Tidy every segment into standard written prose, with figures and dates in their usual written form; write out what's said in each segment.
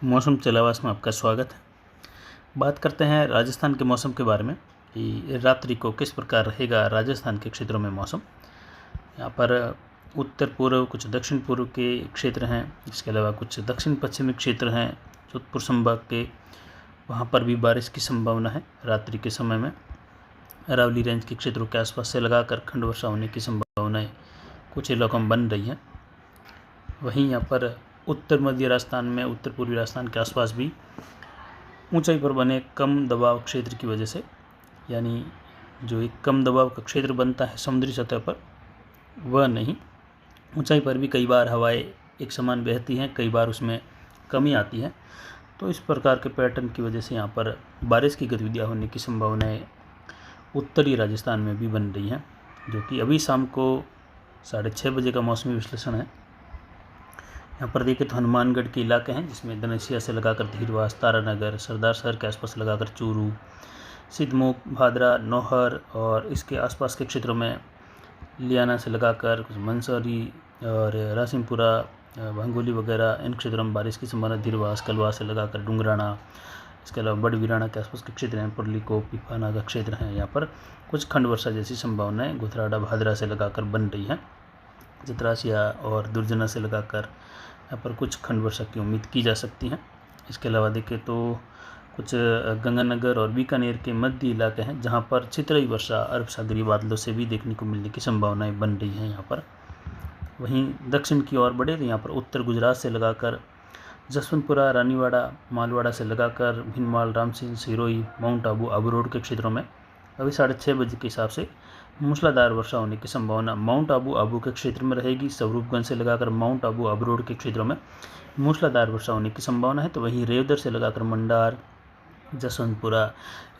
मौसम चलावास में आपका स्वागत है। बात करते हैं राजस्थान के मौसम के बारे में कि रात्रि को किस प्रकार रहेगा राजस्थान के क्षेत्रों में मौसम। यहाँ पर उत्तर पूर्व, कुछ दक्षिण पूर्व के क्षेत्र हैं, इसके अलावा कुछ दक्षिण पश्चिमी क्षेत्र हैं जोधपुर संभाग के, वहाँ पर भी बारिश की संभावना है। रात्रि के समय में अरावली रेंज के क्षेत्रों के आसपास से लगाकर खंड वर्षा होने की संभावनाएँ कुछ इलाकों में बन रही हैं। वहीं यहाँ पर उत्तर मध्य राजस्थान में, उत्तर पूर्वी राजस्थान के आसपास भी ऊंचाई पर बने कम दबाव क्षेत्र की वजह से, यानी जो एक कम दबाव का क्षेत्र बनता है समुद्री सतह पर, वह नहीं, ऊंचाई पर भी कई बार हवाएं एक समान बहती हैं, कई बार उसमें कमी आती है। तो इस प्रकार के पैटर्न की वजह से यहाँ पर बारिश की गतिविधियाँ होने की संभावनाएँ उत्तरी राजस्थान में भी बन रही हैं, जो कि अभी शाम को 6:30 बजे का मौसमी विश्लेषण है। यहाँ पर देखें तो हनुमानगढ़ के इलाके हैं जिसमें धनेसिया से लगाकर धीरवास, तारानगर, सरदार शहर के आसपास लगाकर चूरू, सिद्धमूक, भादरा, नौहर और इसके आसपास के क्षेत्रों में लियाना से लगाकर कुछ मंसूरी और रासिमपुरा, भंगोली वगैरह, इन क्षेत्रों में बारिश की संभावना। धीरवास, कलवा से लगाकर डुंगराना, इसके अलावा बड़वीराना के आसपास के क्षेत्र हैं, पुरली को पिपाना का क्षेत्र हैं, यहाँ पर कुछ खंड वर्षा जैसी संभावनाएँ गुथराडा, भादरा से लगाकर बन रही हैं। चित्रासिया और दुर्जना से लगाकर यहाँ पर कुछ खंड वर्षा की उम्मीद की जा सकती है। इसके अलावा देखें तो कुछ गंगानगर और बीकानेर के मध्य इलाके हैं जहाँ पर छितरई वर्षा अरब सागरीय बादलों से भी देखने को मिलने की संभावनाएं बन रही हैं यहाँ पर। वहीं दक्षिण की ओर बढ़े तो यहाँ पर उत्तर गुजरात से लगाकर जसवंतपुरा, रानीवाड़ा, मालवाड़ा से लगाकर भीनमाल, रामसिंह, सिरोही, माउंट आबू, आबू रोड के क्षेत्रों में अभी 6:30 बजे के हिसाब से मूसलाधार वर्षा होने की संभावना माउंट आबू के क्षेत्र में रहेगी। स्वरूपगंज से लगाकर माउंट आबू, आबू रोड के क्षेत्रों में मूसलाधार वर्षा होने की संभावना है। तो वहीं रेवदर से लगाकर मंडार, जसवंतपुरा,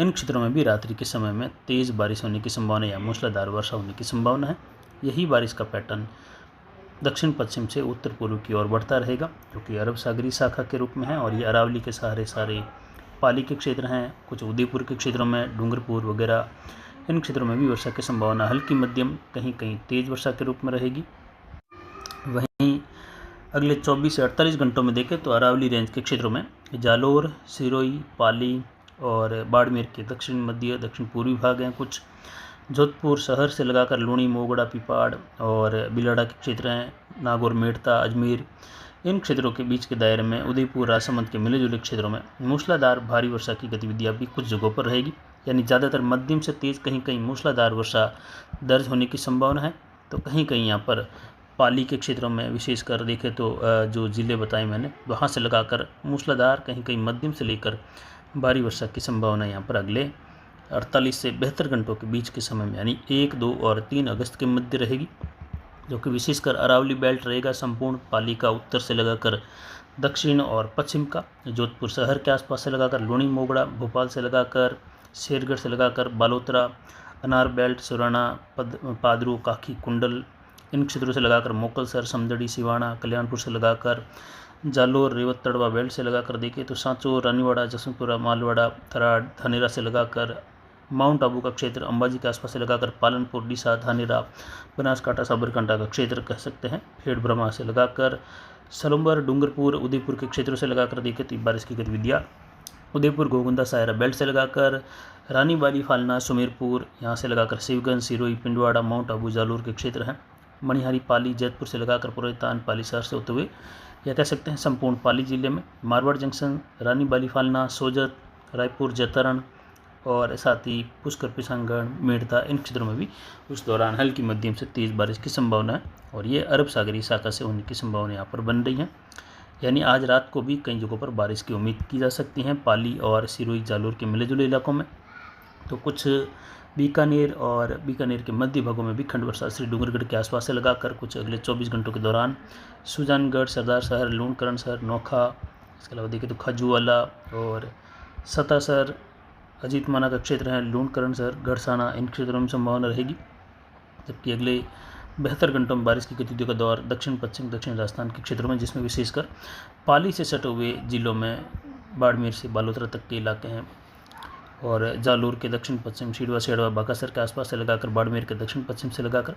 इन क्षेत्रों में भी रात्रि के समय में तेज़ बारिश होने की संभावना या मूसलाधार वर्षा होने की संभावना है। यही बारिश का पैटर्न दक्षिण पश्चिम से उत्तर पूर्व की ओर बढ़ता रहेगा, जो कि अरब सागरीय शाखा के रूप में है। और ये अरावली के सारे पाली के क्षेत्र हैं, कुछ उदयपुर के क्षेत्रों में, डूंगरपुर वगैरह, इन क्षेत्रों में भी वर्षा की संभावना हल्की मध्यम, कहीं कहीं तेज़ वर्षा के रूप में रहेगी। वहीं अगले 24 से 48 घंटों में देखें तो अरावली रेंज के क्षेत्रों में जालोर, सिरोही, पाली और बाड़मेर के दक्षिण मध्य, दक्षिण पूर्वी भाग हैं, कुछ जोधपुर शहर से लगाकर लूणी, मोगड़ा, पिपाड़ और बिलाड़ा के क्षेत्र हैं, नागौर, मेड़ता, अजमेर, इन क्षेत्रों के बीच के दायरे में उदयपुर, राजसमंद के मिले जुले क्षेत्रों में मूसलाधार भारी वर्षा की गतिविधियाँ भी कुछ जगहों पर रहेगी, यानी ज़्यादातर मध्यम से तेज़, कहीं कहीं मूसलाधार वर्षा दर्ज होने की संभावना है। तो कहीं कहीं यहाँ पर पाली के क्षेत्रों में विशेषकर देखें तो जो ज़िले बताए मैंने, वहाँ से लगाकर मूसलाधार, कहीं कहीं मध्यम से लेकर भारी वर्षा की संभावना यहाँ पर अगले 48 से 72 घंटों के बीच के समय में, यानी 1, 2 और 3 अगस्त के मध्य रहेगी, जो कि विशेषकर अरावली बेल्ट रहेगा संपूर्ण पाली का, उत्तर से लगाकर दक्षिण और पश्चिम का, जोधपुर शहर के आसपास से लगाकर लूणी, मोगड़ा, भोपाल से लगाकर शेरगढ़ से लगाकर बालोतरा, अनार बेल्ट, सुराना, पादरू, काखी, कुंडल, इन क्षेत्रों से लगाकर मोकलसर, समदड़ी, सिवाना, कल्याणपुर से लगाकर जालोर, रेवत, तड़वा बेल्ट से लगाकर देखें तो सांचौर, रानीवाड़ा, जसवंतपुरा, मालवाड़ा, थराद, धानेरा से लगाकर माउंट आबू का क्षेत्र, अंबाजी के आसपास से लगाकर पालनपुर, डीसा, धानेरा, बनासकांठा, साबरकांठा का क्षेत्र कह सकते हैं, खेड़ ब्रह्मा से लगाकर सलुम्बर, डूंगरपुर, उदयपुर के क्षेत्रों से लगाकर देखें तो बारिश की गतिविधियाँ उदयपुर, गोगुंदा, सायरा बेल्ट से लगाकर रानी बाली, फालना, सुमेरपुर, यहाँ से लगाकर शिवगंज, सिरोही, पिंडवाड़ा, माउंट आबू, जालोर के क्षेत्र हैं, मणिहारी, पाली, जैतपुर से लगाकर पुरोहितान, पाली शहर से होते हुए यह कह सकते हैं संपूर्ण पाली जिले में, मारवाड़ जंक्शन, रानी बाली, फालना, सोजत, रायपुर, जतरण और साथ ही पुष्कर, पिशांगढ़, मेड़ता, इन क्षेत्रों में भी उस दौरान हल्की मध्यम से तेज़ बारिश की संभावना है। और ये अरब सागरीय शाखा से होने की संभावना यहाँ पर बन रही है, यानी आज रात को भी कई जगहों पर बारिश की उम्मीद की जा सकती है, पाली और सिरोही, जालोर के मिले जुले इलाकों में। तो कुछ बीकानेर और बीकानेर के मध्य भागों में भी खंड वर्षा श्री डूंगरगढ़ के आसपास से लगाकर कुछ अगले 24 घंटों के दौरान सुजानगढ़, सरदार शहर, लूणकरण शहर, नोखा, इसके अलावा देखें तो खजूवाला और सतासर, अजीतमाना का क्षेत्र है, लूणकरण शहर, गढ़साना, इन क्षेत्रों में संभावना रहेगी। जबकि अगले 72 घंटों में बारिश की गतिविधियों का दौर दक्षिण पश्चिम, दक्षिण राजस्थान के क्षेत्रों में, जिसमें विशेषकर पाली से सटे हुए जिलों में बाड़मेर से बालोतरा तक के इलाके हैं और जालोर के दक्षिण पश्चिम, सीडवा, सेड़वा, बाकासर के आसपास से लगाकर बाड़मेर के दक्षिण पश्चिम से लगाकर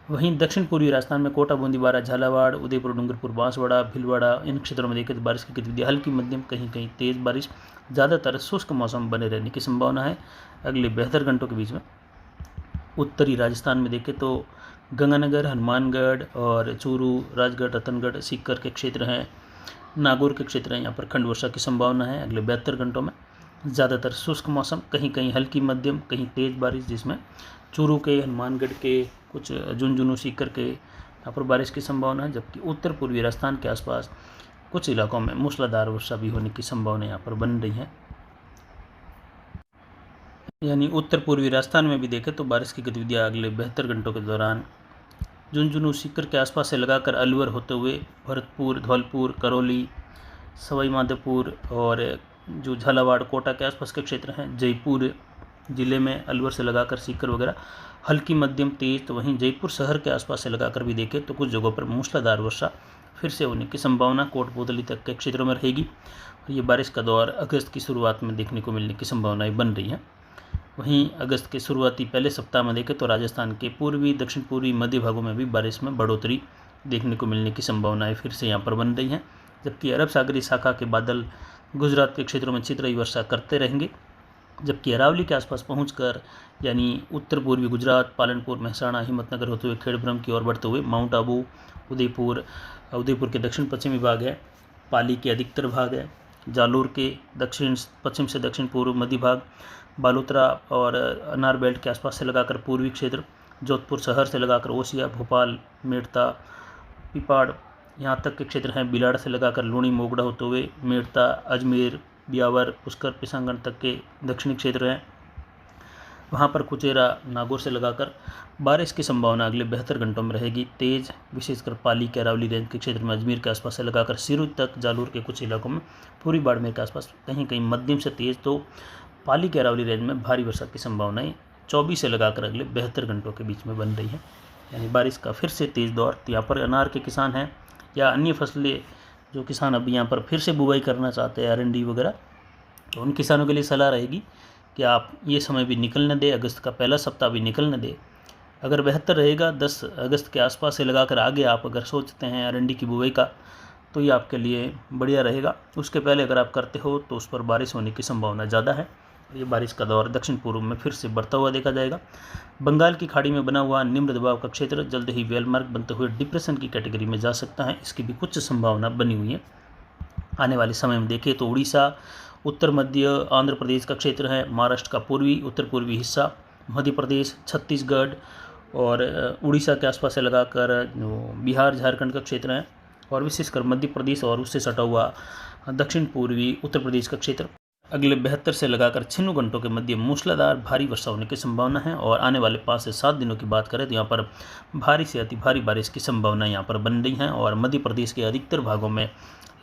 वहीं दक्षिण पूर्वी राजस्थान में कोटा, बूंदी, बारा, झालावाड़, उदयपुर, डूंगरपुर, बांसवाड़ा, भीलवाड़ा, इन क्षेत्रों में देखें तो बारिश की गतिविधि हल्की मध्यम, कहीं कहीं तेज़ बारिश, ज़्यादातर शुष्क मौसम बने रहने की संभावना है अगले 72 घंटों के बीच में। उत्तरी राजस्थान में देखें तो गंगानगर, हनुमानगढ़ और चूरू, राजगढ़, रतनगढ़, सीकर के क्षेत्र हैं, नागौर के क्षेत्र हैं, यहाँ पर खंड वर्षा की संभावना है अगले 72 घंटों में। ज़्यादातर शुष्क मौसम, कहीं कहीं हल्की मध्यम, कहीं तेज़ बारिश, जिसमें चूरू के, हनुमानगढ़ के, कुछ झुंझुनू, सीकर के यहाँ पर बारिश की संभावना है। जबकि उत्तर पूर्वी राजस्थान के आसपास कुछ इलाकों में मूसलाधार वर्षा भी होने की संभावना यहाँ पर बन रही है। यानी उत्तर पूर्वी राजस्थान में भी देखें तो बारिश की गतिविधियाँ अगले 72 घंटों के दौरान झुंझुनू, सीकर के आसपास से लगाकर अलवर होते हुए भरतपुर, धौलपुर, करौली, सवाई माधोपुर और जो झालावाड़, कोटा के आसपास के क्षेत्र हैं, जयपुर ज़िले में अलवर से लगाकर सीकर वगैरह हल्की मध्यम तेज़, तो वहीं जयपुर शहर के आसपास से लगाकर भी देखें तो कुछ जगहों पर मूसलाधार वर्षा फिर से होने की संभावना कोटपूतली तक के क्षेत्रों में रहेगी। और ये बारिश का दौर अगस्त की शुरुआत में देखने को मिलने की संभावनाएं बन रही हैं। वहीं अगस्त के शुरुआती पहले सप्ताह में देखें तो राजस्थान के पूर्वी, दक्षिण पूर्वी, मध्य भागों में भी बारिश में बढ़ोतरी देखने को मिलने की संभावनाएं फिर से यहाँ पर बन रही हैं। जबकि अरब सागरीय शाखा के बादल गुजरात के क्षेत्रों में छितराई वर्षा करते रहेंगे। जबकि अरावली के आसपास पहुंचकर यानी उत्तर पूर्वी गुजरात, पालनपुर, मेहसाणा, हिम्मतनगर होते हुए खेड़ब्रह्म की ओर बढ़ते हुए माउंट आबू, उदयपुर के दक्षिण पश्चिमी भाग है, पाली के अधिकतर भाग है, जालोर के दक्षिण पश्चिम से दक्षिण पूर्व मध्य भाग, बालोतरा और अनार बेल्ट के आसपास से लगाकर पूर्वी क्षेत्र, जोधपुर शहर से लगाकर ओसिया, भोपाल, मेड़ता, पिपाड़ यहाँ तक के क्षेत्र हैं, बिलाड़ से लगाकर लूणी, मोगड़ा होते हुए मेड़ता, अजमेर, ब्यावर, पुष्कर, पिसांगण तक के दक्षिणी क्षेत्र हैं। वहाँ पर कुचेरा, नागौर से लगाकर बारिश की संभावना अगले 72 घंटों में रहेगी तेज़, विशेषकर पाली के अरावली रेंज के क्षेत्र में, अजमेर के आसपास से लगाकर सिरोही तक, जालोर के कुछ इलाकों में, पूर्वी बाड़मेर के आसपास कहीं कहीं मध्यम से तेज़, तो पाली के अरावली रेंज में भारी वर्षा की संभावनाएं 24 से लगाकर अगले 72 घंटों के बीच में बन रही है। यानी बारिश का फिर से तेज़ दौर। तो यहाँ पर अनार के किसान हैं या अन्य फसलें जो किसान अभी यहाँ पर फिर से बुवाई करना चाहते हैं, R&D वगैरह, तो उन किसानों के लिए सलाह रहेगी कि आप ये समय भी निकलने दें, अगस्त का पहला सप्ताह भी निकलने दें। अगर बेहतर रहेगा 10 अगस्त के आसपास से लगाकर आगे आप अगर सोचते हैं R&D की बुवाई का, तो ये आपके लिए बढ़िया रहेगा। उसके पहले अगर आप करते हो तो उस पर बारिश होने की संभावना ज़्यादा है। ये बारिश का दौर दक्षिण पूर्व में फिर से बढ़ता हुआ देखा जाएगा। बंगाल की खाड़ी में बना हुआ निम्न दबाव का क्षेत्र जल्द ही वेलमार्क बनते हुए डिप्रेशन की कैटेगरी में जा सकता है, इसकी भी कुछ संभावना बनी हुई है। आने वाले समय में देखें तो उड़ीसा, उत्तर मध्य आंध्र प्रदेश का क्षेत्र है, महाराष्ट्र का पूर्वी उत्तर पूर्वी हिस्सा, मध्य प्रदेश, छत्तीसगढ़ और उड़ीसा के आसपास से लगाकर जो बिहार, झारखंड का क्षेत्र है, और विशेषकर मध्य प्रदेश और उससे सटा हुआ दक्षिण पूर्वी उत्तर प्रदेश का क्षेत्र अगले 72 से लगाकर 96 घंटों के मध्य मूसलाधार भारी वर्षा होने की संभावना है। और आने वाले 5 से 7 दिनों की बात करें तो यहाँ पर भारी से अति भारी बारिश की संभावना यहाँ पर बन रही हैं। और मध्य प्रदेश के अधिकतर भागों में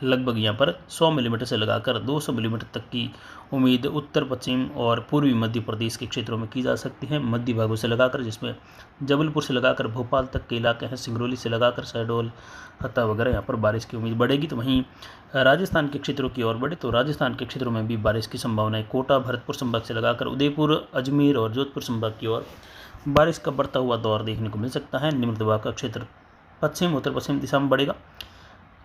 लगभग यहाँ पर 100 मिलीमीटर से लगाकर 200 मिलीमीटर तक की उम्मीद उत्तर पश्चिम और पूर्वी मध्य प्रदेश के क्षेत्रों में की जा सकती है, मध्य भागों से लगाकर, जिसमें जबलपुर से लगाकर भोपाल तक के इलाके हैं, सिंगरौली से लगाकर शहडोल, हत्ता वगैरह यहाँ पर बारिश की उम्मीद बढ़ेगी। तो वहीं राजस्थान के क्षेत्रों की ओर बढ़े तो राजस्थान के क्षेत्रों में भी बारिश की संभावना है। कोटा, भरतपुर संभाग से लगाकर उदयपुर, अजमेर और जोधपुर संभाग की ओर बारिश का बढ़ता हुआ दौर देखने को मिल सकता है। निम्न दबाव का क्षेत्र पश्चिम उत्तर पश्चिम दिशा में बढ़ेगा,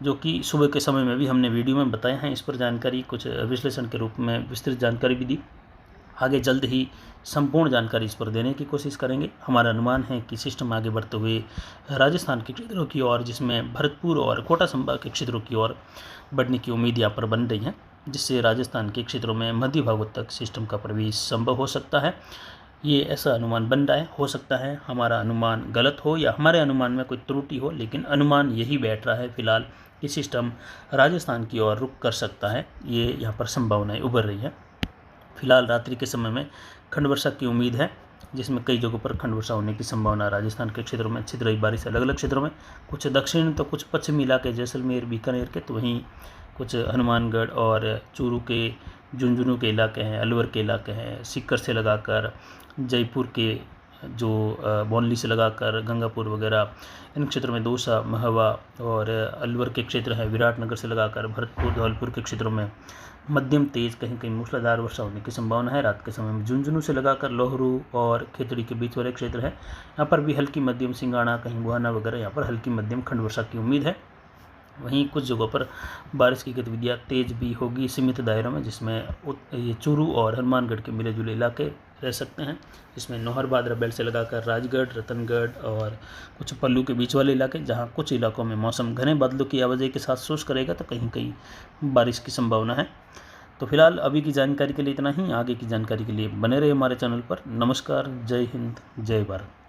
जो कि सुबह के समय में भी हमने वीडियो में बताया है। इस पर जानकारी कुछ विश्लेषण के रूप में विस्तृत जानकारी भी दी। आगे जल्द ही संपूर्ण जानकारी इस पर देने की कोशिश करेंगे। हमारा अनुमान है कि सिस्टम आगे बढ़ते हुए राजस्थान के क्षेत्रों की ओर, जिसमें भरतपुर और कोटा संभाग के क्षेत्रों की ओर बढ़ने की उम्मीद यहाँ पर बन रही है, जिससे राजस्थान के क्षेत्रों में मध्य भागों तक सिस्टम का प्रवेश संभव हो सकता है। ये ऐसा अनुमान बन रहा है। हो सकता है हमारा अनुमान गलत हो या हमारे अनुमान में कोई त्रुटि हो, लेकिन अनुमान यही बैठ रहा है फिलहाल कि सिस्टम राजस्थान की ओर रुख कर सकता है। ये यहाँ पर संभावनाएं उभर रही है। फिलहाल रात्रि के समय में खंड वर्षा की उम्मीद है, जिसमें कई जगहों पर खंड वर्षा होने की संभावना राजस्थान के क्षेत्रों में छिद रही बारिश अलग अलग क्षेत्रों में, कुछ दक्षिण तो कुछ पश्चिमी इलाके जैसलमेर, बीकानेर के, तो वहीं कुछ हनुमानगढ़ और चूरू के, झुंझुनू के इलाके हैं, अलवर के इलाके हैं, सीकर से लगाकर जयपुर के जो बौनली से लगाकर गंगापुर वगैरह इन क्षेत्रों में दौसा, महुआ और अलवर के क्षेत्र हैं, विराटनगर से लगाकर भरतपुर, धौलपुर के क्षेत्रों में मध्यम तेज कहीं कहीं मूसलाधार वर्षा होने की संभावना है। रात के समय में झुंझुनू से लगाकर लोहरू और खेतड़ी के बीच वाले क्षेत्र है, यहाँ पर भी हल्की मध्यम, सिंगाणा, कहीं बुहाना वगैरह यहाँ पर हल्की मध्यम खंड वर्षा की उम्मीद है। वहीं कुछ जगहों पर बारिश की गतिविधियाँ तेज भी होगी सीमित दायरों में, जिसमें ये चूरू और हनुमानगढ़ के मिले जुले इलाके रह सकते हैं, जिसमें नौहर भादरा बेल्ट से लगाकर राजगढ़, रतनगढ़ और कुछ पल्लू के बीच वाले इलाके, जहां कुछ इलाकों में मौसम घने बादलों की आवाजाही के साथ शुष्क रहेगा, तो कहीं कहीं बारिश की संभावना है। तो फिलहाल अभी की जानकारी के लिए इतना ही। आगे की जानकारी के लिए बने रहे हमारे चैनल पर। नमस्कार, जय हिंद, जय भारत।